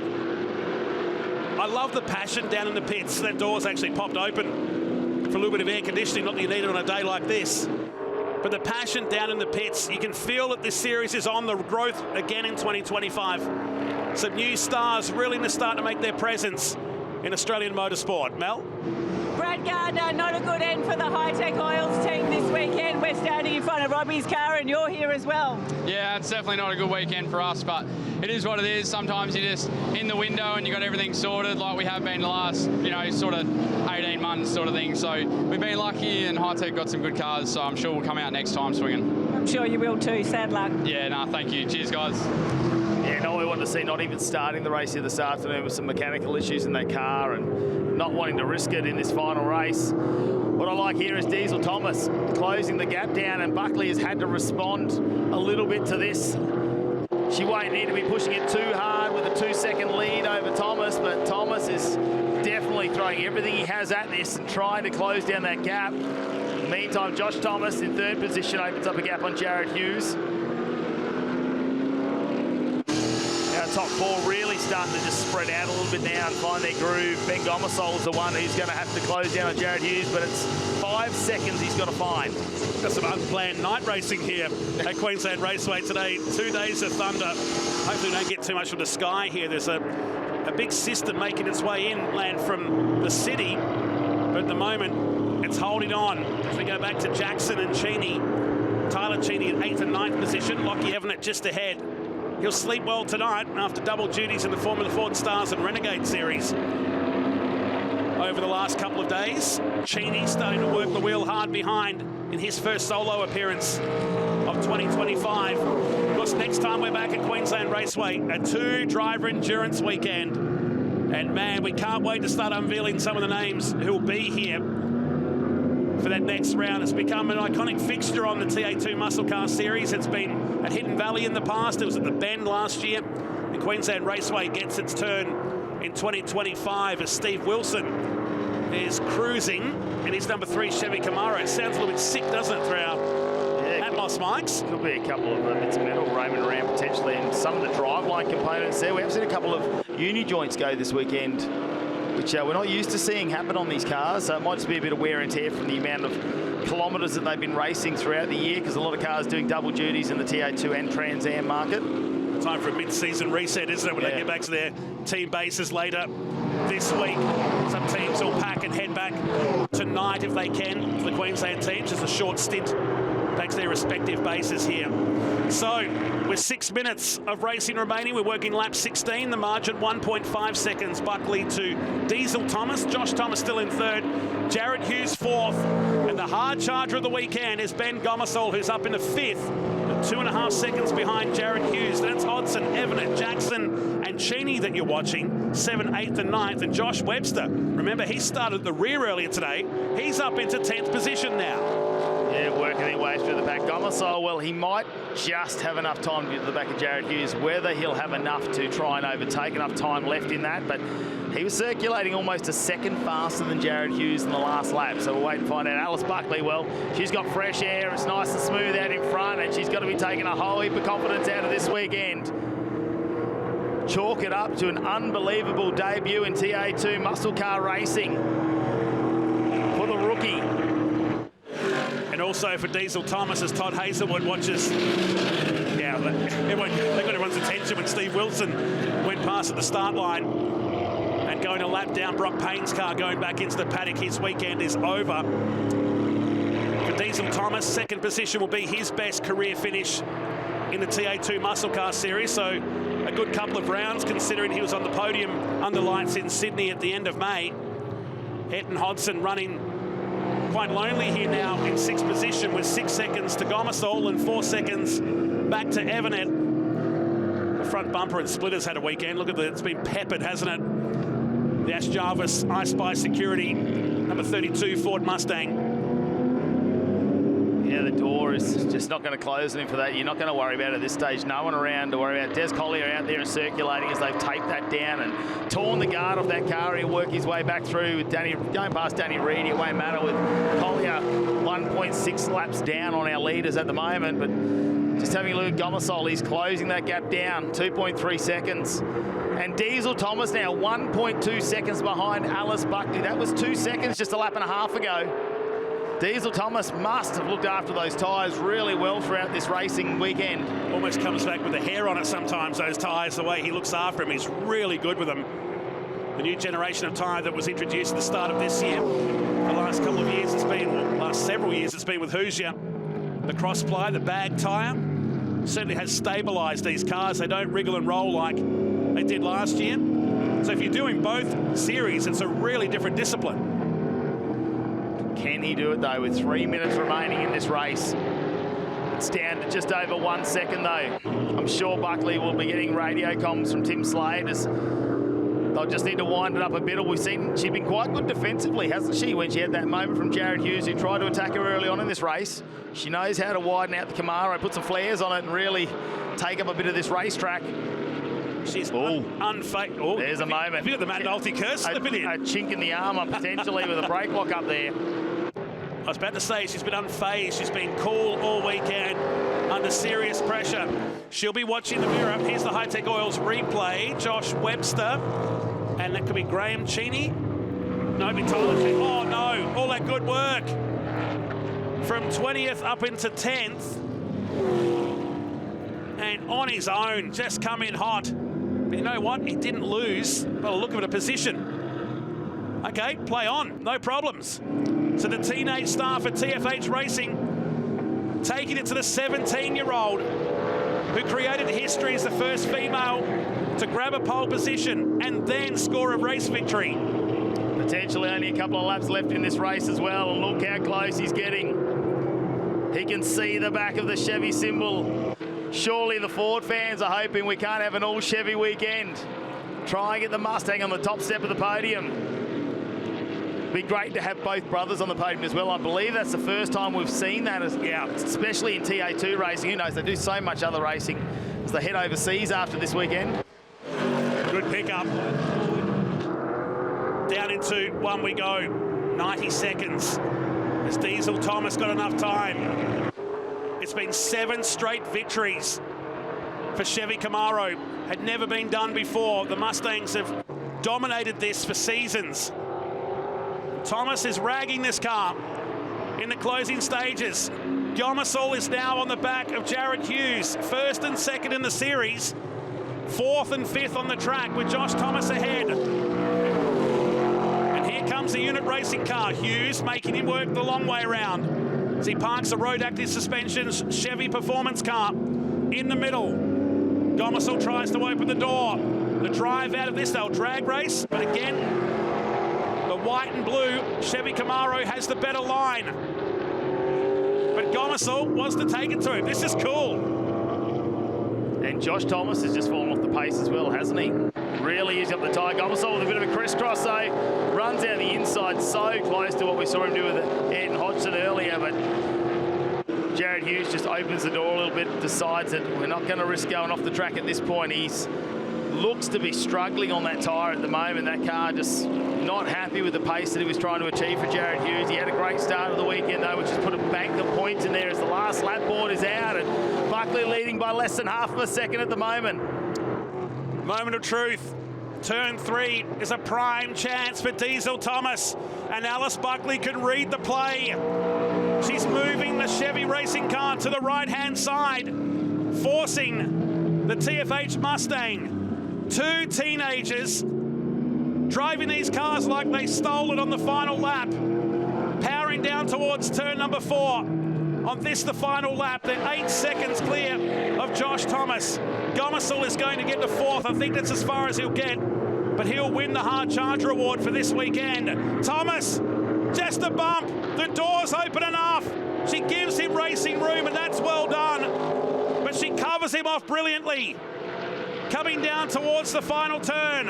I love the passion down in the pits. That door's actually popped open for a little bit of air conditioning, not that you need it on a day like this. But the passion down in the pits, you can feel that this series is on the growth again in 2025. Some new stars really to start to make their presence in Australian motorsport. Mel? Brad Gardner, not a good end for the Hi-Tec Oils team this weekend. We're standing in front of Robbie's car and you're here as well. Yeah, it's definitely not a good weekend for us, but it is what it is. Sometimes you're just in the window and you got everything sorted like we have been the last, sort of 18 months sort of thing. So we've been lucky and Hi-Tec got some good cars, so I'm sure we'll come out next time swinging. I'm sure you will too, sad luck. Yeah, no, thank you. Cheers, guys. Yeah, no, we wanted to see not even starting the race here this afternoon with some mechanical issues in that car and not wanting to risk it in this final race. What I like here is Diesel Thomas closing the gap down, and Buckley has had to respond a little bit to this. She won't need to be pushing it too hard with a 2-second lead over Thomas, but Thomas is definitely throwing everything he has at this and trying to close down that gap. In the meantime, Josh Thomas in 3rd position opens up a gap on Jared Hughes. Top 4 really starting to just spread out a little bit now and find their groove. Ben Gomersall is the one who's going to have to close down on Jared Hughes, but it's 5 seconds he's got to find. Got some unplanned night racing here at Queensland Raceway today. 2 days of thunder. Hopefully we don't get too much from the sky here. There's a big system making its way inland from the city, but at the moment it's holding on. As we go back to Jackson and Cheney. Tyler Cheney in 8th and 9th position. Lockie Evanet just ahead. He'll sleep well tonight after double duties in the Formula Ford Stars and Renegade Series. Over the last couple of days, Cheney starting to work the wheel hard behind in his first solo appearance of 2025. Of course, next time we're back at Queensland Raceway, a 2-driver endurance weekend. And man, we can't wait to start unveiling some of the names who will be here for that next round. It's become an iconic fixture on the TA2 Muscle Car Series. It's been at Hidden Valley in the past. It was at the Bend last year. The Queensland Raceway gets its turn in 2025 as Steve Wilson is cruising in his number 3 Chevy Camaro. It sounds a little bit sick, doesn't it, through our Atmos mics? Could be a couple of bits of metal roaming around potentially, and some of the driveline components there. We have seen a couple of uni joints go this weekend, which we're not used to seeing happen on these cars. So it might just be a bit of wear and tear from the amount of kilometres that they've been racing throughout the year, because a lot of cars doing double duties in the TA2 and Trans Am market. Time for a mid-season reset, isn't it, when they get back to their team bases later this week. Some teams will pack and head back tonight if they can for the Queensland teams. Just a short stint back to their respective bases here. So, with 6 minutes of racing remaining, we're working lap 16. The margin 1.5 seconds. Buckley to Diesel Thomas. Josh Thomas still in third. Jared Hughes fourth. And the hard charger of the weekend is Ben Gomersall, who's up into fifth. 2.5 seconds behind Jared Hughes. That's Hodson, Evanet, Jackson and Cheney that you're watching. 7th, 8th and 9th. And Josh Webster, remember he started at the rear earlier today. He's up into 10th position now. Yeah, working their way through the back. Gomersall, well, he might just have enough time to get to the back of Jared Hughes. Whether he'll have enough to try and overtake, enough time left in that, but he was circulating almost a second faster than Jared Hughes in the last lap, so we'll wait and find out. Alice Buckley, well, she's got fresh air, it's nice and smooth out in front, and she's got to be taking a whole heap of confidence out of this weekend. Chalk it up to an unbelievable debut in TA2 muscle car racing for the rookie. And also for Diesel Thomas, as Todd Hazelwood watches. Yeah, they got everyone's attention when Steve Wilson went past at the start line and going a lap down Brock Payne's car, going back into the paddock. His weekend is over. For Diesel Thomas, second position will be his best career finish in the TA2 Muscle Car Series. So a good couple of rounds, considering he was on the podium under lights in Sydney at the end of May. Etten Hodson running quite lonely here now in 6th position with 6 seconds to Gomersall and 4 seconds back to Evanet. The front bumper and splitters had a weekend. Look at that, it's been peppered, hasn't it? The Ash Jarvis I Spy Security, number 32 Ford Mustang. Yeah, the door is just not going to close on him for that. You're not going to worry about it at this stage. No one around to worry about. Des Collier out there and circulating as they've taped that down and torn the guard off that car. He'll work his way back through with Danny, going past Danny Reed. It won't matter with Collier 1.6 laps down on our leaders at the moment. But just having a look at Gomersall, he's closing that gap down, 2.3 seconds. And Diesel Thomas now 1.2 seconds behind Alice Buckley. That was 2 seconds just a lap and a half ago. Diesel Thomas must have looked after those tyres really well throughout this racing weekend. Almost comes back with the hair on it sometimes, those tyres, the way he looks after them. He's really good with them. The new generation of tyre that was introduced at the start of this year. The last couple of years it's been, last several years it's been with Hoosier. The cross-ply, the bag tyre, certainly has stabilised these cars. They don't wriggle and roll like they did last year. So if you're doing both series, it's a really different discipline. Can he do it, though, with 3 minutes remaining in this race? It's down to just over 1 second, though. I'm sure Buckley will be getting radio comms from Tim Slade as they'll just need to wind it up a bit. We've seen she's been quite good defensively, hasn't she, when she had that moment from Jared Hughes, who tried to attack her early on in this race. She knows how to widen out the Camaro, put some flares on it, and really take up a bit of this racetrack. She's unfake. Oh, there's a moment. Have you got the Matt Nolte curse slipping in? A chink in the armour, potentially, with a brake lock up there. I was about to say, she's been unfazed. She's been cool all weekend under serious pressure. She'll be watching the mirror. Here's the Hi-Tec Oils replay. Josh Webster. And that could be Graham Cheney. No, it'd be Tyler. Oh, no. All that good work. From 20th up into 10th. And on his own, just come in hot. But you know what? He didn't lose by the look of it, a position. Okay, play on. No problems. So the teenage star for TFH Racing, taking it to the 17-year-old who created history as the first female to grab a pole position and then score a race victory. Potentially only a couple of laps left in this race as well, and look how close he's getting. He can see the back of the Chevy symbol. Surely the Ford fans are hoping we can't have an all-Chevy weekend. Try and get the Mustang on the top step of the podium. Be great to have both brothers on the podium as well. I believe that's the first time we've seen that, especially in TA2 racing. Who knows, they do so much other racing as they head overseas after this weekend. Good pickup. Down into one we go. 90 seconds. Has Diesel Thomas got enough time? It's been 7 straight victories for Chevy Camaro. Had never been done before. The Mustangs have dominated this for seasons. Thomas is ragging this car in the closing stages. Gomersall is now on the back of Jared Hughes, first and second in the series, 4th and 5th on the track with Josh Thomas ahead. comes the unit racing car. Hughes making him work the long way around as he parks a road active suspensions Chevy performance car in the middle. Gomersall tries to open the door. The drive out of this, they'll drag race, but again, the white and blue Chevy Camaro has the better line. But Gomersall wants to take it to him. This is cool. And Josh Thomas has just fallen off the pace as well, hasn't he? Really using up the tyre. Gomersall with a bit of a crisscross though. Runs down the inside so close to what we saw him do with Ayrton Hodgson earlier, but Jared Hughes just opens the door a little bit, decides that we're not going to risk going off the track at this point. He's looks to be struggling on that tyre at the moment. That car just not happy with the pace that he was trying to achieve for Jared Hughes. He had a great start of the weekend though, which has put a bank of points in there as the last lap board is out, and Buckley leading by less than half of a second at the moment. Moment of truth. Turn 3 is a prime chance for Diesel Thomas, and Alice Buckley can read the play. She's moving the Chevy racing car to the right-hand side, forcing the TFH Mustang. 2 teenagers driving these cars like they stole it on the final lap, powering down towards turn number 4. On this, the final lap, they're 8 seconds clear of Josh Thomas. Gomersall is going to get to 4th. I think that's as far as he'll get, but he'll win the Hard Charger Award for this weekend. Thomas, just a bump. The door's open enough. She gives him racing room, and that's well done. But she covers him off brilliantly. Coming down towards the final turn.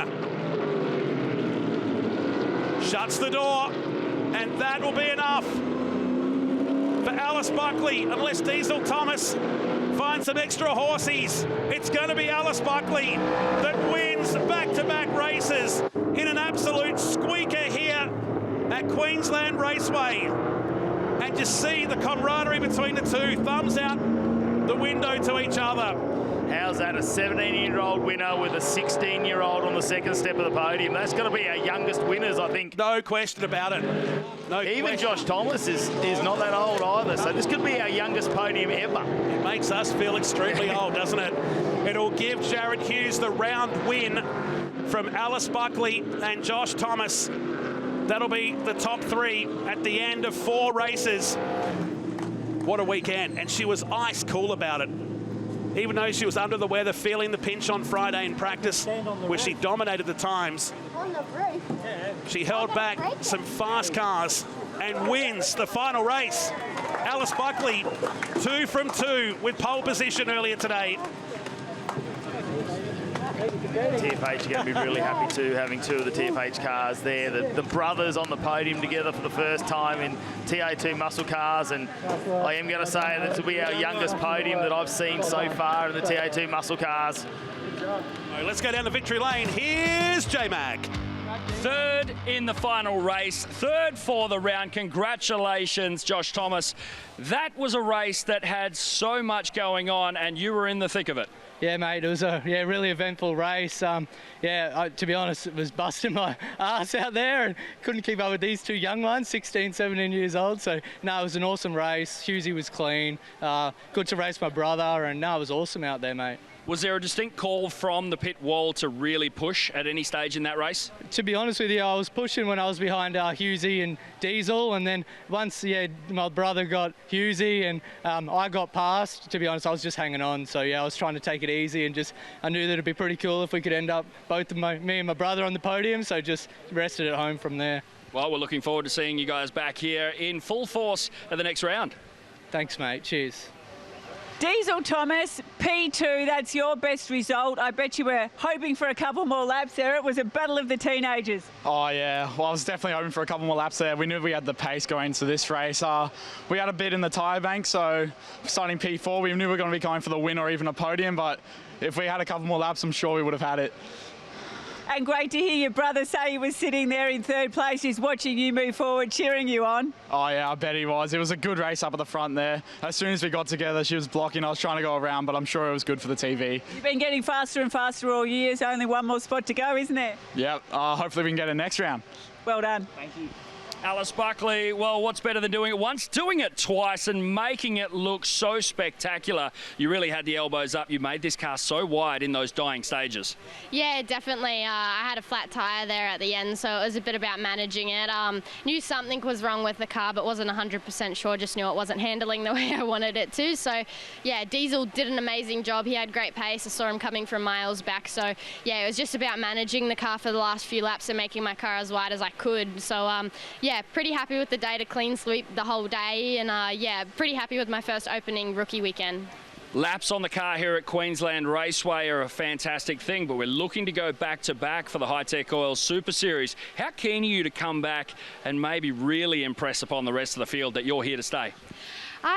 Shuts the door, and that will be enough for Alice Buckley, unless Diesel Thomas finds some extra horsies. It's going to be Alice Buckley that wins back-to-back races in an absolute squeaker here at Queensland Raceway. And just see the camaraderie between the two. Thumbs out the window to each other. How's that? A 17-year-old winner with a 16-year-old on the second step of the podium. That's going to be our youngest winners, I think. No question about it. Even Josh Thomas is not that old either, so this could be our youngest podium ever. It makes us feel extremely old, doesn't it? It'll give Jared Hughes the round win from Alice Buckley and Josh Thomas. That'll be the top 3 at the end of 4 races. What a weekend. And she was ice cool about it. Even though she was under the weather, feeling the pinch on Friday in practice, where she dominated the times. On the roof. She held back some fast cars and wins the final race. Alice Buckley, 2 from 2 with pole position earlier today. TFH are going to be really happy too, having 2 of the TFH cars there. The brothers on the podium together for the first time in TA2 muscle cars, and I am going to say this will be our youngest podium that I've seen so far in the TA2 muscle cars. Let's go down the victory lane. Here's J-Mac. 3rd in the final race, 3rd for the round. Congratulations, Josh Thomas. That was a race that had so much going on, and you were in the thick of it. Yeah, mate, it was a really eventful race. To be honest, it was busting my ass out there and couldn't keep up with these 2 young ones, 16, 17 years old. So, no, it was an awesome race. Hughesy was clean. Good to race my brother, and no, it was awesome out there, mate. Was there a distinct call from the pit wall to really push at any stage in that race? To be honest with you, I was pushing when I was behind Hughesy and Diesel, and then once my brother got Hughesy and I got past, to be honest, I was just hanging on. So I was trying to take it easy, and I knew that it'd be pretty cool if we could end up both me and my brother on the podium, so just rested at home from there. Well, we're looking forward to seeing you guys back here in full force at the next round. Thanks, mate. Cheers. Diesel Thomas, P2, that's your best result. I bet you were hoping for a couple more laps there. It was a battle of the teenagers. Oh, yeah. Well, I was definitely hoping for a couple more laps there. We knew we had the pace going into this race. We had a bit in the tyre bank, so starting P4, we knew we were going to be going for the win or even a podium, but if we had a couple more laps, I'm sure we would have had it. And great to hear your brother say he was sitting there in 3rd place. He's watching you move forward, cheering you on. Oh, yeah, I bet he was. It was a good race up at the front there. As soon as we got together, she was blocking. I was trying to go around, but I'm sure it was good for the TV. You've been getting faster and faster all year. Only one more spot to go, isn't there? Yep. Hopefully we can get it next round. Well done. Thank you. Alice Buckley, well, what's better than doing it once? Doing it twice and making it look so spectacular. You really had the elbows up. You made this car so wide in those dying stages. Yeah, definitely. I had a flat tyre there at the end, so it was a bit about managing it. Knew something was wrong with the car, but wasn't 100% sure. Just knew it wasn't handling the way I wanted it to. So, yeah, Diesel did an amazing job. He had great pace. I saw him coming from miles back. So, yeah, it was just about managing the car for the last few laps and making my car as wide as I could. So, yeah, pretty happy with the day, to clean sweep the whole day, and yeah, pretty happy with my first opening rookie weekend. Laps on the car here at Queensland Raceway are a fantastic thing, but we're looking to go back-to-back for the Hi-Tec Oil Super Series. How keen are you to come back and maybe really impress upon the rest of the field that you're here to stay?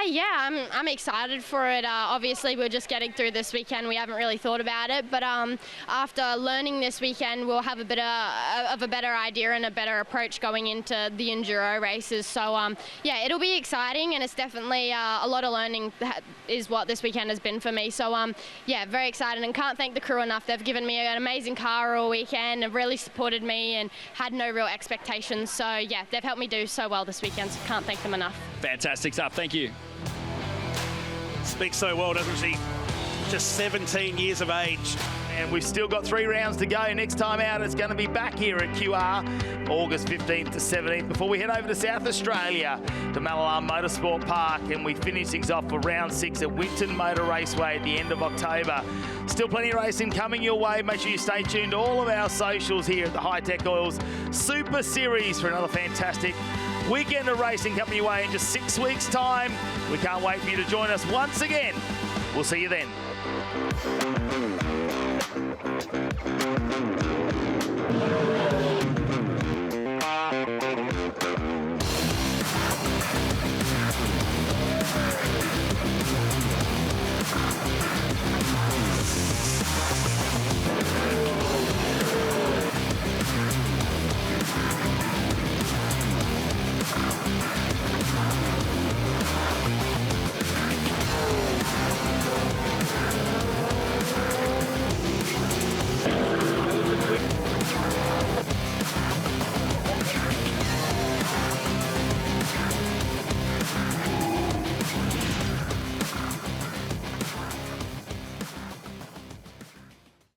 Yeah, I'm excited for it. Obviously, we're just getting through this weekend. We haven't really thought about it, but after learning this weekend, we'll have a bit of a better idea and a better approach going into the enduro races. So, yeah, it'll be exciting, and it's definitely a lot of learning. That is what this weekend has been for me. So, yeah, very excited, and can't thank the crew enough. They've given me an amazing car all weekend and really supported me and had no real expectations. So, yeah, they've helped me do so well this weekend, so can't thank them enough. Fantastic stuff. Thank you. Speaks so well, doesn't she? Just 17 years of age. And we've still got 3 rounds to go. Next time out, it's going to be back here at QR, August 15th to 17th, before we head over to South Australia to Malalam Motorsport Park, and we finish things off for round 6 at Winton Motor Raceway at the end of October. Still plenty of racing coming your way. Make sure you stay tuned to all of our socials here at the Hi-Tec Oils Super Series for another fantastic weekend of racing coming your way in just 6 weeks' time. We can't wait for you to join us once again. We'll see you then.